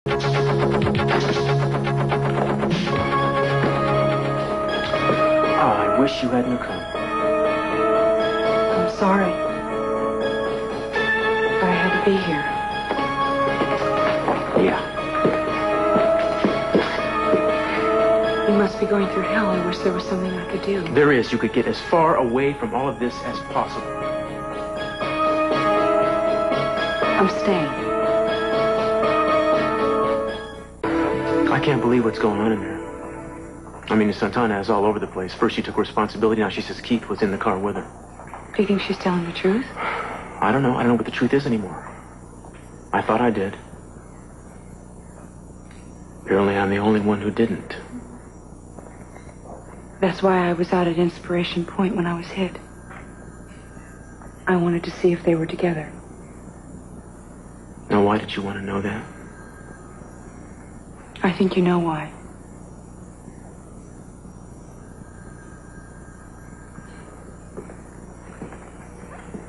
I wish you hadn't come. I'm sorry. But I had to be here. Yeah. You must be going through hell. I wish there was something I could do. There is. You could get as far away from all of this as possible. I'm staying. I can't believe what's going on in there. I mean, Santana is all over the place. First she took responsibility, now she says Keith was in the car with her. Do you think she's telling the truth? I don't know. I don't know what the truth is anymore. I thought I did. Apparently I'm the only one who didn't. That's why I was out at Inspiration Point when I was hit. I wanted to see if they were together. Now, why did you want to know that? I think you know why.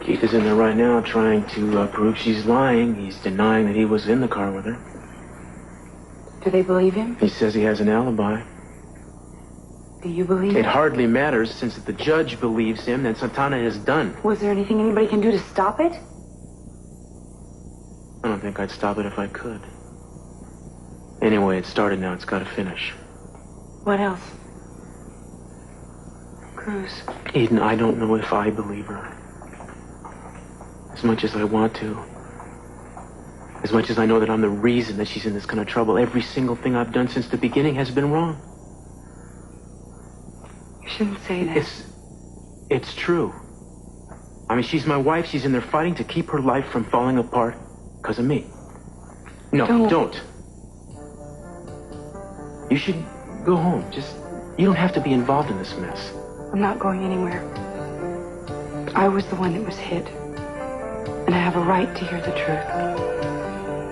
Keith is in there right now trying to prove she's lying. He's denying that he was in the car with her. Do they believe him? He says he has an alibi. Do you believe It him? hardly matters, since if the judge believes him, then Santana is done. Was there anything anybody can do to stop it? I don't think I'd stop it if I could. Anyway, it started now. It's got to finish. What else? Cruz. Eden, I don't know if I believe her. As much as I want to. As much as I know that I'm the reason that she's in this kind of trouble. Every single thing I've done since the beginning has been wrong. You shouldn't say that. It's true. I mean, she's my wife. She's in there fighting to keep her life from falling apart because of me. No, don't. You should go home. You don't have to be involved in this mess. I'm not going anywhere. I was the one that was hit. And I have a right to hear the truth.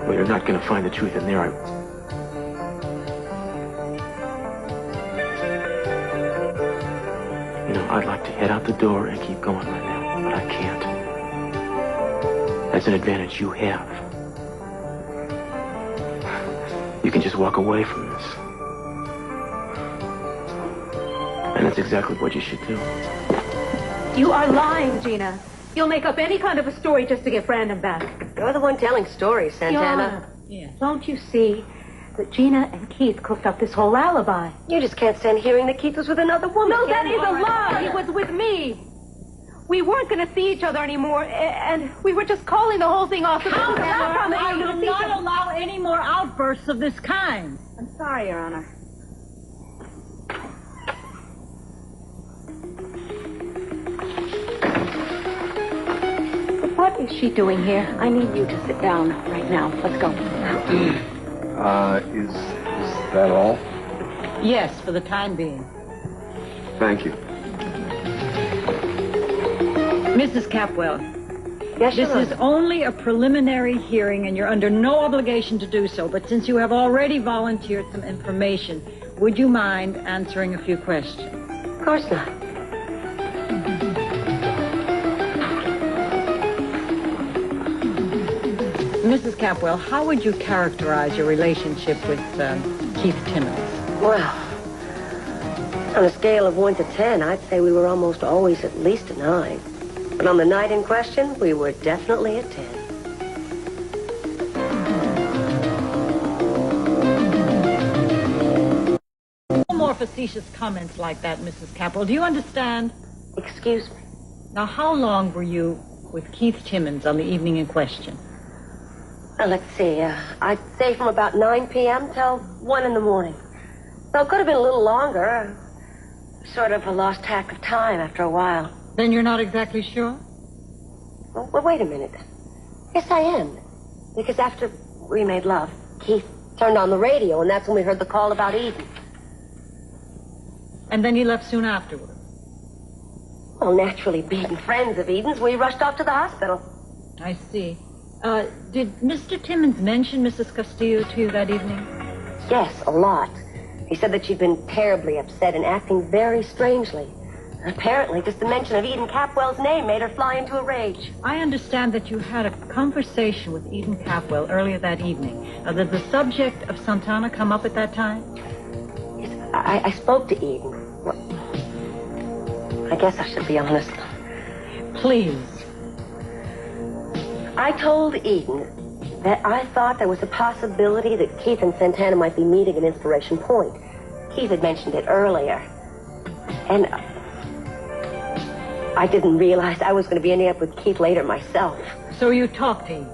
Well, you're not going to find the truth in there. You know, I'd like to head out the door and keep going right now, but I can't. That's an advantage you have. You can just walk away from this. And that's exactly what you should do. You are lying, Gina. You'll make up any kind of a story just to get Brandon back. You're the one telling stories, Santana. Yeah. Don't you see that Gina and Keith cooked up this whole alibi? You just can't stand hearing that Keith was with another woman. No, that is a lie. He was with me. We weren't going to see each other anymore, and we were just calling the whole thing off. I will not allow any more outbursts of this kind. I'm sorry, Your Honor. What is she doing here? I need you to sit down right now. Let's go. Is that all? Yes, for the time being. Thank you. Mrs. Capwell, Yes, this Your is Honor. only a preliminary hearing, and you're under no obligation to do so. But since you have already volunteered some information, would you mind answering a few questions? Of course not. Mrs. Capwell, how would you characterize your relationship with Keith Timmons? Well, on a scale of 1 to 10, I'd say we were almost always at least a 9. But on the night in question, we were definitely a 10. No more facetious comments like that, Mrs. Capwell. Do you understand? Excuse me. Now, how long were you with Keith Timmons on the evening in question? Well, let's see. I'd say from about 9 p.m. till 1 in the morning. So it could have been a little longer. Sort of lost track of time after a while. Then you're not exactly sure? Well, wait a minute. Yes, I am. Because after we made love, Keith turned on the radio, and that's when we heard the call about Eden. And then he left soon afterward. Well, naturally, being friends of Eden's, we rushed off to the hospital. I see. Did Mr. Timmons mention Mrs. Castillo to you that evening? Yes, a lot. He said that she'd been terribly upset and acting very strangely. Apparently, just the mention of Eden Capwell's name made her fly into a rage. I understand that you had a conversation with Eden Capwell earlier that evening. Did the subject of Santana come up at that time? Yes, I spoke to Eden. Well, I guess I should be honest. Please. I told Eden that I thought there was a possibility that Keith and Santana might be meeting at Inspiration Point. Keith had mentioned it earlier. And I didn't realize I was going to be ending up with Keith later myself. So you talked to Eden?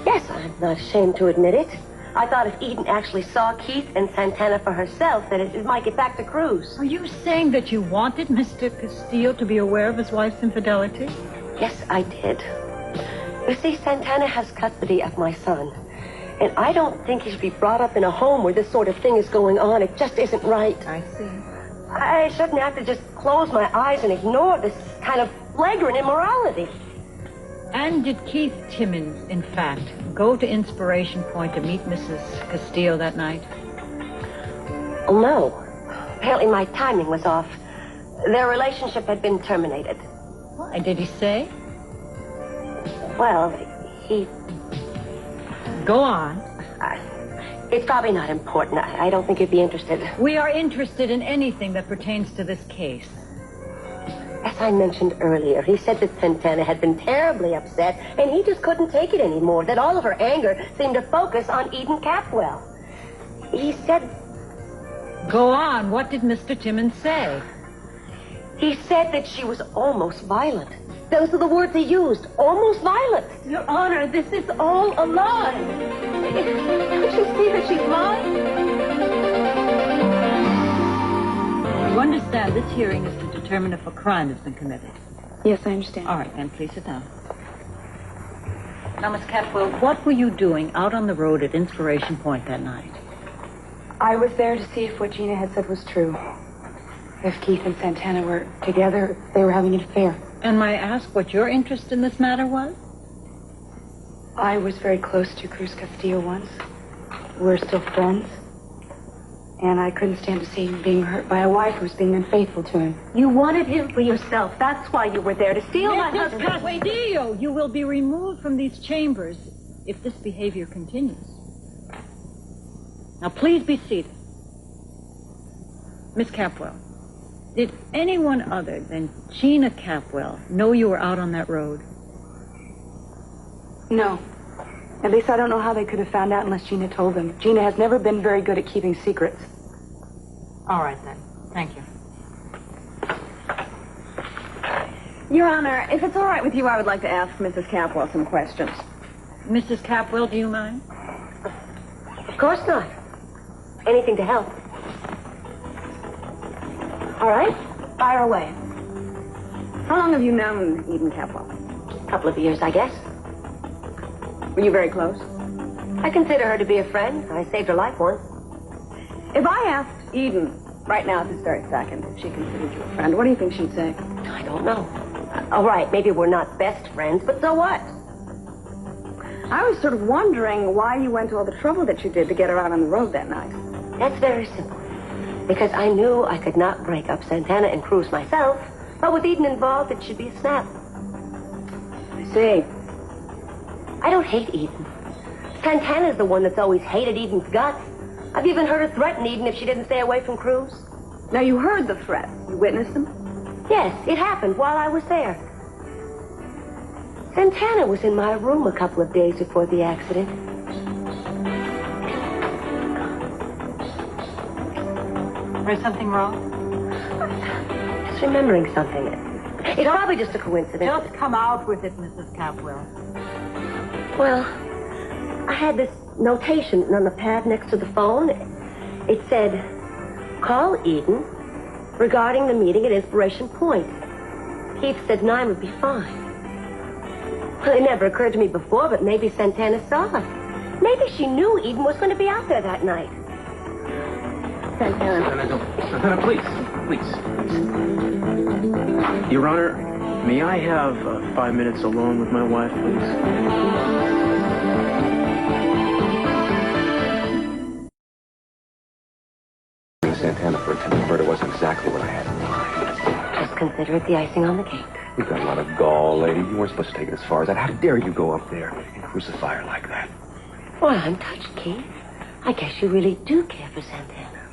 Yes, I'm not ashamed to admit it. I thought if Eden actually saw Keith and Santana for herself, that it might get back to Cruz. Are you saying that you wanted Mr. Castillo to be aware of his wife's infidelity? Yes, I did. You see, Santana has custody of my son. And I don't think he should be brought up in a home where this sort of thing is going on. It just isn't right. I see. I shouldn't have to just close my eyes and ignore this kind of flagrant immorality. And did Keith Timmons, in fact, go to Inspiration Point to meet Mrs. Castillo that night? Oh, no. Apparently my timing was off. Their relationship had been terminated. Why, did he say? Well, he... Go on. It's probably not important. I don't think you'd be interested. We are interested in anything that pertains to this case. As I mentioned earlier, he said that Santana had been terribly upset, and he just couldn't take it anymore, that all of her anger seemed to focus on Eden Capwell. He said... Go on. What did Mr. Timmons say? He said that she was almost violent. Those are the words he used, almost violent. Your Honor, this is all a lie. Don't you see that she's lying? You understand this hearing is to determine if a crime has been committed. Yes, I understand. All right, then, please sit down. Now, Miss Capwell, what were you doing out on the road at Inspiration Point that night? I was there to see if what Gina had said was true. If Keith and Santana were together, they were having an affair. And may I ask what your interest in this matter was? I was very close to Cruz Castillo once. We're still friends. And I couldn't stand to see him being hurt by a wife who was being unfaithful to him. You wanted him for yourself. That's why you were there, to steal my Mrs. husband. Castillo, you will be removed from these chambers if this behavior continues. Now, please be seated. Miss Capwell, did anyone other than Gina Capwell know you were out on that road? No. At least I don't know how they could have found out unless Gina told them. Gina has never been very good at keeping secrets. All right, then. Thank you. Your Honor, if it's all right with you, I would like to ask Mrs. Capwell some questions. Mrs. Capwell, do you mind? Of course not. Anything to help. All right, fire away. How long have you known Eden Capwell? A couple of years, I guess. Were you very close? I consider her to be a friend. I saved her life once. If I asked Eden right now at this very second if she considered you a friend, what do you think she'd say? I don't know. All right, maybe we're not best friends, but so what? I was sort of wondering why you went to all the trouble that you did to get her out on the road that night. That's very simple. Because I knew I could not break up Santana and Cruz myself, but with Eden involved, it should be a snap. I see. I don't hate Eden. Santana's the one that's always hated Eden's guts. I've even heard her threaten Eden if she didn't stay away from Cruz. Now, you heard the threat. You witnessed them? Yes, it happened while I was there. Santana was in my room a couple of days before the accident. Is something wrong? Just remembering something. It's probably just a coincidence. Just come out with it, Mrs. Capwell. Well, I had this notation on the pad next to the phone. It said, call Eden regarding the meeting at Inspiration Point. Keith said 9 would be fine. Well, it never occurred to me before, but maybe Santana saw us. Maybe she knew Eden was going to be out there that night. Santana, please. Your Honor, may I have 5 minutes alone with my wife, please? Santana for attempted murder wasn't exactly what I had in mind. Just consider it the icing on the cake. You've got a lot of gall, lady. You weren't supposed to take it as far as that. How dare you go up there and crucify her like that? Well, I'm touched, Keith. I guess you really do care for Santana.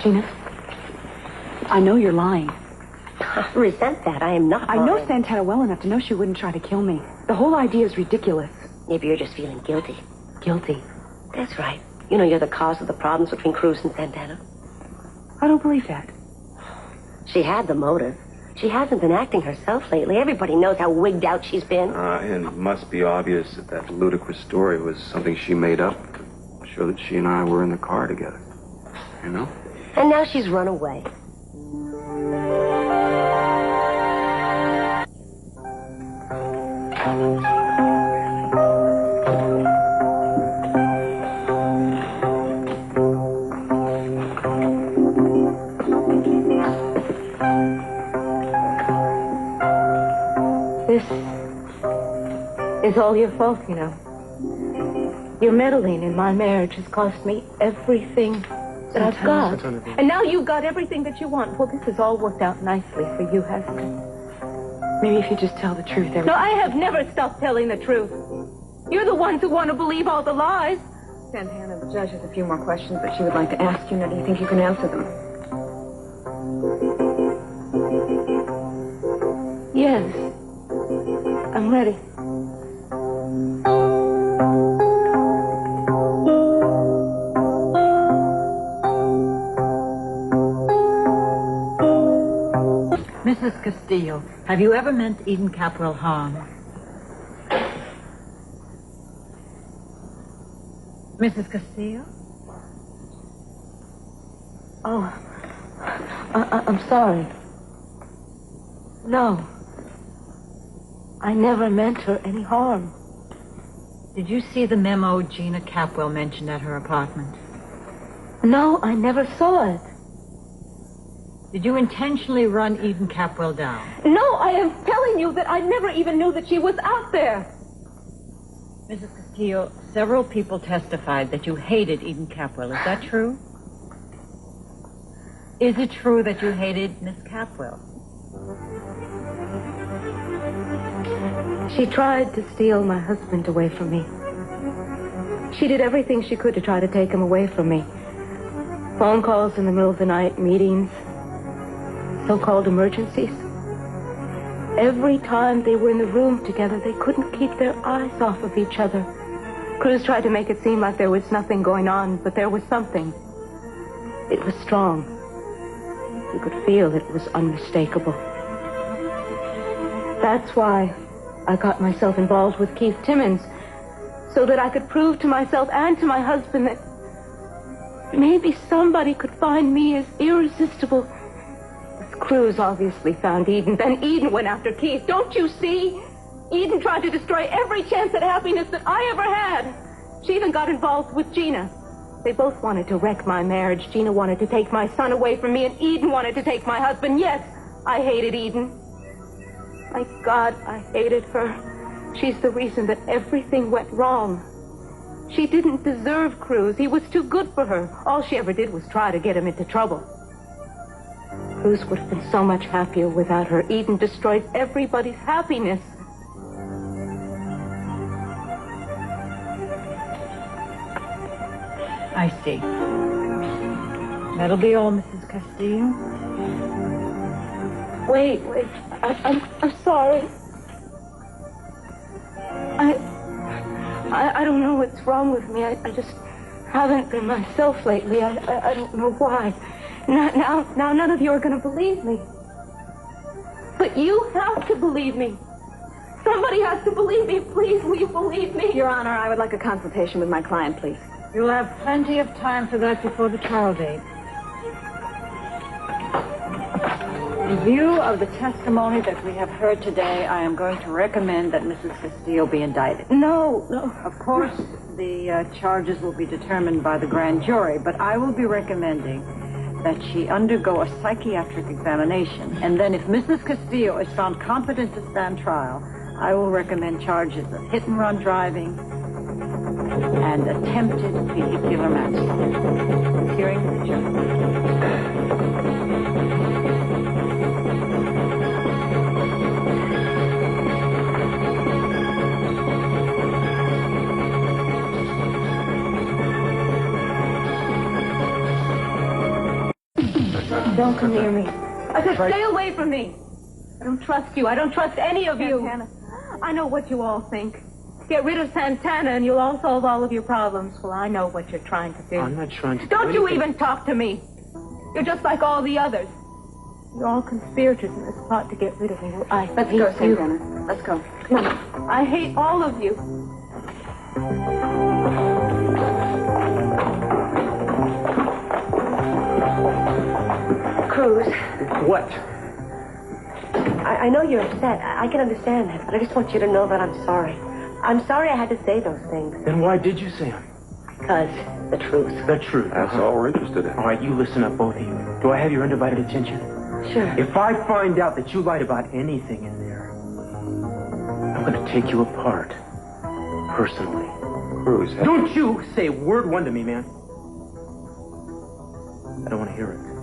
Gina, I know you're lying. I resent that. I am not I know lying. Santana well enough to know she wouldn't try to kill me. The whole idea is ridiculous. Maybe you're just feeling guilty. Guilty. That's right. You know you're the cause of the problems between Cruz and Santana. I don't believe that. She had the motive. She hasn't been acting herself lately. Everybody knows how wigged out she's been. And it must be obvious that that ludicrous story was something she made up to show that she and I were in the car together. You know? And now she's run away. This is all your fault, you know. Your meddling in my marriage has cost me everything that I've got. And now you've got everything that you want. Well, this has all worked out nicely for you, hasn't it? Maybe if you just tell the truth, No, I have never stopped telling the truth. You're the ones who want to believe all the lies. Santana, the judge has a few more questions that she would like to ask you. Now, do you think you can answer them? Yes. I'm ready. Mrs. Castillo, have you ever meant Eden Capwell harm? Mrs. Castillo? Oh, I'm sorry. No. I never meant her any harm. Did you see the memo Gina Capwell mentioned at her apartment? No, I never saw it. Did you intentionally run Eden Capwell down? No, I am telling you that I never even knew that she was out there. Mrs. Castillo, several people testified that you hated Eden Capwell. Is that true? Is it true that you hated Miss Capwell? She tried to steal my husband away from me. She did everything she could to try to take him away from me. Phone calls in the middle of the night, meetings, so-called emergencies. Every time they were in the room together, they couldn't keep their eyes off of each other. Cruz tried to make it seem like there was nothing going on, but there was something. It was strong. You could feel it was unmistakable. That's why I got myself involved with Keith Timmons, so that I could prove to myself and to my husband that maybe somebody could find me as irresistible as Cruz obviously found Eden. Then Eden went after Keith. Don't you see? Eden tried to destroy every chance at happiness that I ever had. She even got involved with Gina. They both wanted to wreck my marriage. Gina wanted to take my son away from me, and Eden wanted to take my husband. Yes, I hated Eden. My God, I hated her. She's the reason that everything went wrong. She didn't deserve Cruz. He was too good for her. All she ever did was try to get him into trouble. Cruz would have been so much happier without her. Eden destroyed everybody's happiness. I see. That'll be all, Mrs. Castillo. Wait. I'm sorry. I don't know what's wrong with me. I just haven't been myself lately. I don't know why. Now none of you are going to believe me. But you have to believe me. Somebody has to believe me. Please, will you believe me? Your Honor, I would like a consultation with my client, please. You'll have plenty of time for that before the trial date. In view of the testimony that we have heard today, I am going to recommend that Mrs. Castillo be indicted. No. Of course, the charges will be determined by the grand jury, but I will be recommending that she undergo a psychiatric examination. And then if Mrs. Castillo is found competent to stand trial, I will recommend charges of hit-and-run driving and attempted vehicular manslaughter. This hearing is adjourned. Don't come near me. I said stay away from me. I don't trust you. I don't trust any of you. Santana. I know what you all think. Get rid of Santana and you'll all solve all of your problems. Well, I know what you're trying to do. I'm not trying to do Don't you anything. even talk to me. You're just like all the others. You're all conspirators in this plot to get rid of me. Well, I Let's hate go, you. Santana. Let's go. Come on. I hate all of you. Cruz, What? I know you're upset. I can understand that, but I just want you to know that I'm sorry. I'm sorry I had to say those things. Then why did you say them? Because the truth. The truth. That's all we're interested in. All right, you listen up, both of you. Do I have your undivided attention? Sure. If I find out that you lied about anything in there, I'm going to take you apart. Personally. Cruz, Don't you say word one to me, man. I don't want to hear it.